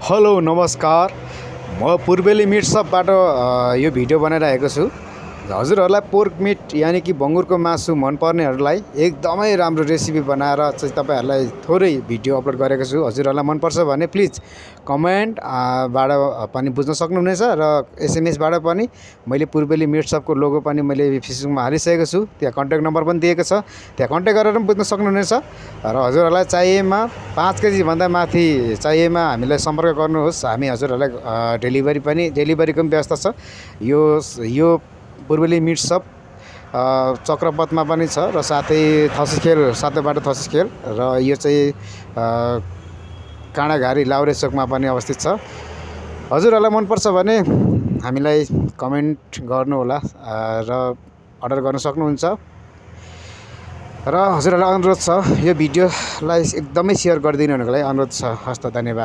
Hello नमस्कार। म पूर्वेली meet शपबाट यो भिडियो बनाइरहेको छु। हजुरहरूलाई पोर्क मिट यानी कि बङ्गुरको मासु मनपर्नेहरूलाई एकदमै राम्रो रेसिपी बनाएर चाहिँ तपाईहरुलाई थोरै भिडियो अपलोड गरेको छु। हजुरहरूलाई मनपर्छ भने प्लिज कमेन्ट बाट पनि बुझ्न सक्नुहुनेछ र एसएमएस बाट पनि मैले पूर्वेली मिट शपको लोगो पनि मैले फेसबुकमा हालिसकेको छु। त्यहाँ कन्ट्याक्ट नम्बर पनि दिएको छ, त्यहाँ कन्ट्याक्ट गरेर पनि बुझ्न सक्नुहुनेछ। र हजुरहरूलाई चाहिएमा 5 केजी भन्दा माथि चाहिएमा हामीलाई सम्पर्क गर्नुहोस्। हामी हजुरहरूलाई डेलिभरीको पनि व्यवस्था छ। यो पूर्वेली मिट शप चक्रपथमा पनि छ र साथै थसिखेल सातोबाटो थसिखेल र यो चाहिँ काँडाघारी लाउरे चोकमा पनि अवस्थित छ। हजुरहरूलाई मनपर्छ भने हामीलाई कमेन्ट गर्नुहोला र अर्डर गर्न सक्नुहुन्छ। र हजुरहरूलाई अनुरोध छ, यो भिडियोलाई एकदमै सेयर गरिदिनु हुनुको लागि अनुरोध छ। हस्त, धन्यवाद।